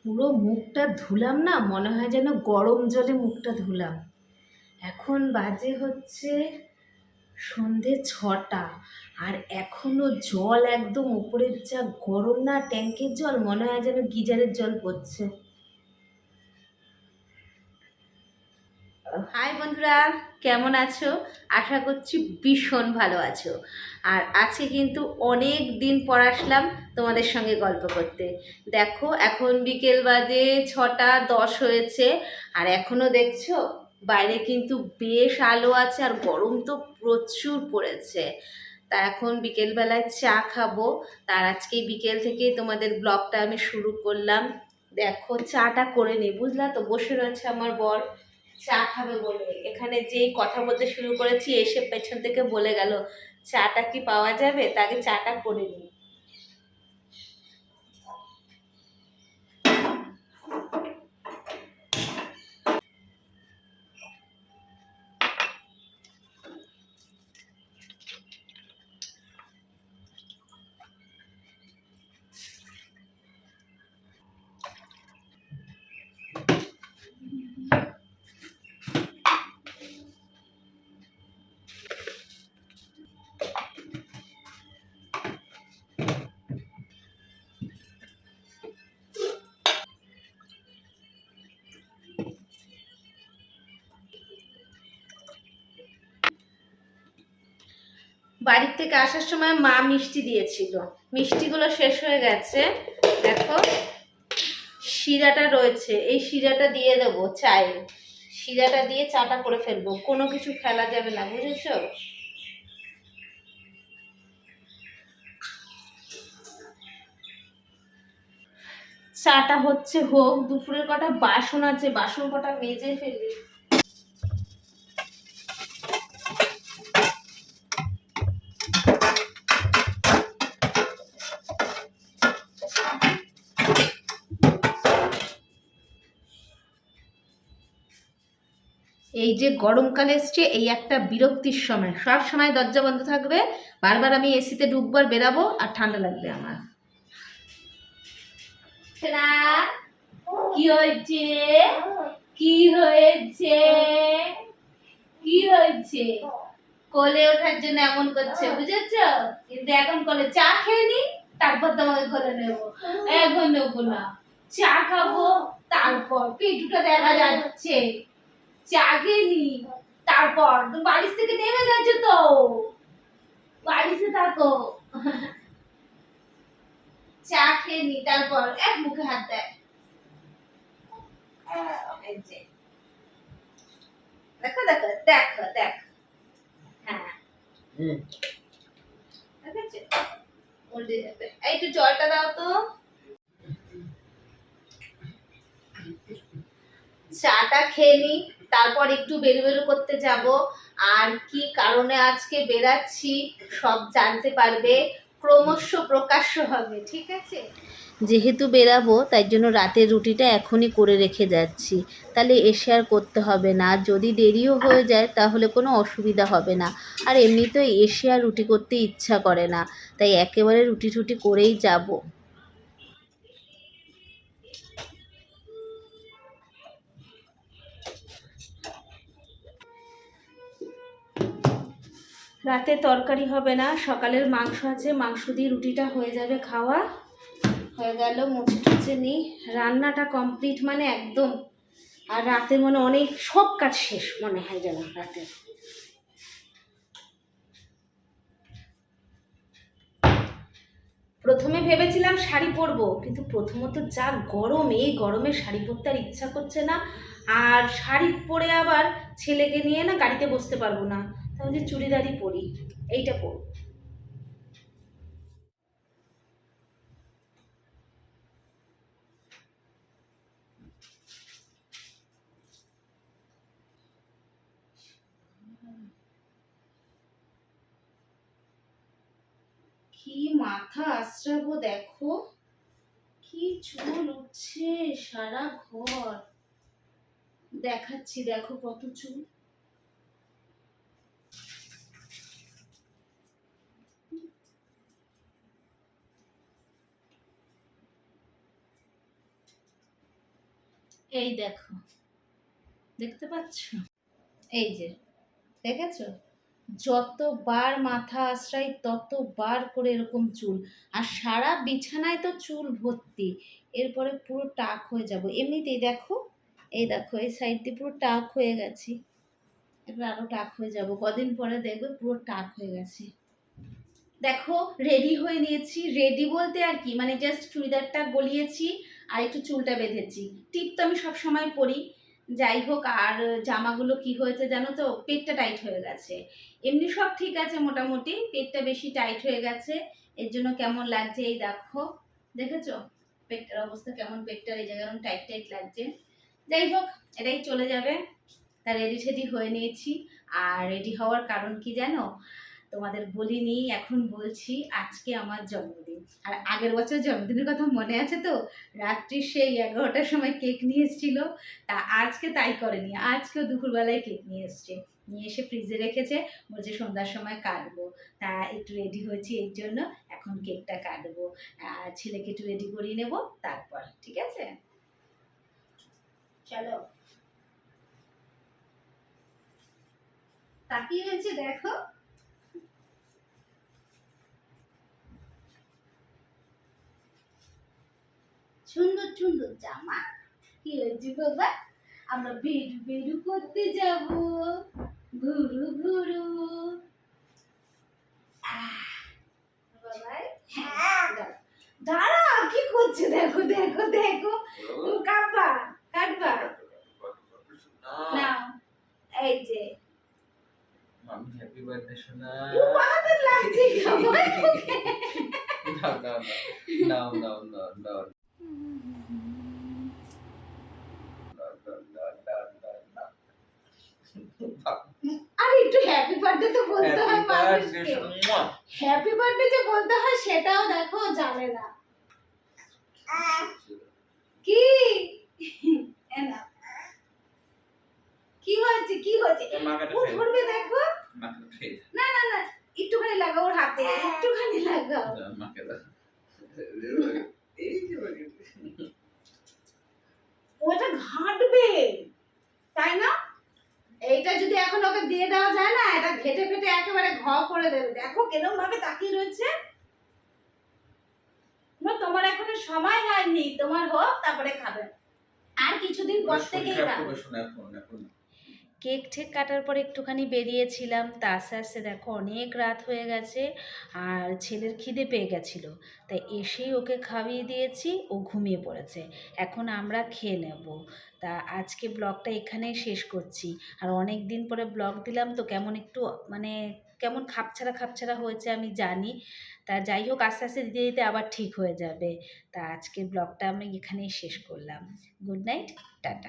পুরো মুখটা ধুলাম না, মনে হয় যেন গরম জলে মুখটা ধুলাম। এখন বাজে হচ্ছে সন্ধে 6টা, আর এখনো জল একদম উপরের যা গরম না, ট্যাঙ্কের জল মনে হয় যেন গিজারের জল পড়ছে। হাই বন্ধুরা, কেমন আছো? আশা করছি ভীষণ ভালো আছো। আর আজকে কিন্তু অনেক দিন পর আসলাম তোমাদের সঙ্গে গল্প করতে। দেখো এখন বিকেল বাজে 6টা 10 হয়েছে, আর এখনো দেখছো বাইরে কিন্তু বেশ আলো আছে, আর গরম তো প্রচুর পড়েছে। তা এখন বিকেলবেলায় চা খাবো। তার আজকে বিকেল থেকে তোমাদের ব্লগটা আমি শুরু করলাম। দেখো চাটা করে নি, বুঝলা তো? বসে রয়েছে আমার বর চা খাবে বলে। এখানে যেই কথা বলতে শুরু করেছি, এসে পেছন থেকে বলে গেল চাটা কি পাওয়া যাবে, তাকে চাটা করে নিই। বাড়ির থেকে আসার সময় মা মিষ্টি দিয়েছিল, মিষ্টিগুলো শেষ হয়ে গেছে। দেখো শিরাটা রয়েছে, এই শিরাটা দিয়ে দেবো চায়ে। শিরাটা দিয়ে চাটা করে ফেলবো, কোনো কিছু ফেলা যাবে না, বুঝেছো? চাটা হচ্ছে হোক, দুপুরের কটা বাসন আছে, বাসন কটা মেজে ফেলি। এই যে গরমকাল এসছে, এই একটা বিরক্তির সময়, সব সময় দরজা বন্ধ থাকবে, বারবার আমি এসিতে ঢুকবো আর বেরাবো, আর ঠান্ডা লাগবে আমার। না, কি হয়েছে? কি হয়েছে? কি হয়েছে? কোলে ওঠার জন্য এমন করছে, বুঝেছো? কিন্তু এখন কোলে চা খেয়ে নি, তারপর তোমাকে কোলে নেবো। এখন নেবো না, চা খাবো, তারপর পেটুটা দেখা যাচ্ছে। চা খেয়ে নি, তারপর তুমি বাড়ি থেকে নেমে গেছো তো, বাড়িতে থাকো। চা খেয়ে নি, তারপর এক মুখে হাত দেয়। দেখো দেখো দেখো দেখো, হ্যাঁ দেখেছো? উল্টে যাবে। এই একটু জলটা দাও তো। চাটা খেয়ে নি, তারপর একটু বেরু করতে যাব। আর কি কারণে আজকে বেরাচ্ছি সব জানতে পারবে, ক্রমশ প্রকাশ্য হবে, ঠিক আছে? যেহেতু বেরাবো, তাই জন্য রাতের রুটিটা এখনই করে রেখে যাচ্ছি, তাহলে এসে আর করতে হবে না। যদি দেরিও হয়ে যায় তাহলে কোনো অসুবিধা হবে না। আর এমনিতেও এসে আর রুটি করতে ইচ্ছা করে না, তাই একেবারে রুটি টুটি করেই যাব। রাতে তরকারি হবে না, সকালের মাংস আছে, মাংস দিয়ে রুটিটা হয়ে যাবে খাওয়া। হয়ে গেল, মুছে টুছে নিই, রান্নাটা কমপ্লিট মানে একদম। আর রাতে মনে অনেক সব কাজ শেষ মনে হয় যেন রাতে। প্রথমে ভেবেছিলাম শাড়ি পরবো, কিন্তু প্রথমত যা গরম, এই গরমে শাড়ি পরতে আর ইচ্ছা করছে না। আর শাড়ি পরে আবার ছেলেকে নিয়ে না গাড়িতে বসতে পারবো না, তাহলে চুড়িদারই পরি, এইটা পরবো। কি মাথা আশ্রাবো দেখো, কি চুল উঠছে সারা ঘর। দেখাচ্ছি, দেখো কত চুল। এই দেখো, দেখতে পাচ্ছ? এই যে, দেখেছো? যতবার মাথা আশ্রাই ততবার করে এরকম চুল, আর সারা বিছানায় তো চুল ভর্তি। এরপরে পুরো টাক হয়ে যাব এমনিতেই। দেখো, এই দেখো, এই সাইড দিয়ে পুরো টাক হয়ে গেছি। এবার আরো টাক হয়ে যাব, কদিন পরে দেখবে পুরো টাক হয়ে গেছে। দেখো, রেডি হয়ে নিয়েছি। রেডি বলতে আর কি, মানে জাস্ট চুড়িদারটা গলিয়েছি আর একটু চুলটা বেঁধেছি। টিপ তো আমি সব সময় পরি, যাই হোক। আর জামাগুলো কি হয়েছে জানো তো, পেটটা টাইট হয়ে গেছে। এমনি সব ঠিক আছে মোটামুটি, পেটটা বেশি টাইট হয়ে গেছে। এর জন্য কেমন লাগছে এই দেখো, দেখেছো পেটটার অবস্থা কেমন? পেটটার এই জায়গায় টাইট টাইট লাগছে। যাই হোক, এটাই চলে যাবে। তা রেডি টেডি হয়ে নিয়েছি। আর রেডি হওয়ার কারণ কি জানো? তোমাদের বলিনি, এখন বলছি। আজকে আমার জন্মদিন। আর আগের বছর জন্মদিনের কথা মনে আছে তো? রাত্রি সেই 11টার সময় কেক নিয়ে এসেছিল। তা আজকে তাই করেনি, আজকেও দুপুরবেলায় কেক নিয়ে এসছে। নিয়ে এসে ফ্রিজে রেখেছে, বলছে সন্ধ্যার সময় কাটবো। তা একটু রেডি হয়েছি এর জন্য, এখন কেকটা কাটবো। আর ছেলেকে একটু রেডি করিয়ে নেবো, তারপর ঠিক আছে? চলো। তাকিয়ে হয়েছে দেখো। সুন্দর সুন্দর জামা। কি হয়েছে বাবা? আমরা বেরু বেরু করতে যাব, ঘুরু ঘুরু। বাবাই, হ্যাঁ, দাঁড়া, কি করছে? দেখো দেখো দেখো, তুমি কাটবা কাটবা। নাও, এই যে। মামি হ্যাপি বার্থডে সোনা। বাবাতে লাগছে খাবার। নাও নাও নাও নাও নাও আরে একটু হ্যাপি বার্থডে তো বলতে হয় মানুষকে। হ্যাপি বার্থডে যে বলতে হয় সেটাও দেখো জানে না। কি এনা, কি হয়েছে কি হয়েছে? ও ধরবে দেখো। না না না, একটুখানি লাগাও ওর হাতে, একটুখানি লাগাও। ওটা ঘাঁটবে, তাই না? এইটা যদি এখন ওকে দিয়ে দেওয়া যায় না, এটা ঘেটে ফেটে একেবারে ঘ করে দেবে। দেখো কেরম ভাবে তাকিয়ে রয়েছে। তোমার এখনো সময় হয়নি, তোমার হোক তারপরে খাবে। আর কিছুদিন পর থেকেই খাবে। কেক ঠেক কাটার পর একটুখানি বেরিয়েছিলাম, তা আস্তে আস্তে দেখো অনেক রাত হয়ে গেছে। আর ছেলের খিদে পেয়ে গেছিলো, তাই এসেই ওকে খাইয়ে দিয়েছি, ও ঘুমিয়ে পড়েছে। এখন আমরা খেয়ে নেব। তা আজকে ব্লগটা এখানেই শেষ করছি। আর অনেক দিন পরে ব্লগ দিলাম তো কেমন একটু মানে কেমন খাপছাড়া খাপছাড়া হয়েছে আমি জানি। তা যাই হোক, আস্তে আস্তে দিতে দিতে আবার ঠিক হয়ে যাবে। তা আজকের ব্লগটা আমি এখানেই শেষ করলাম। Good night, tata.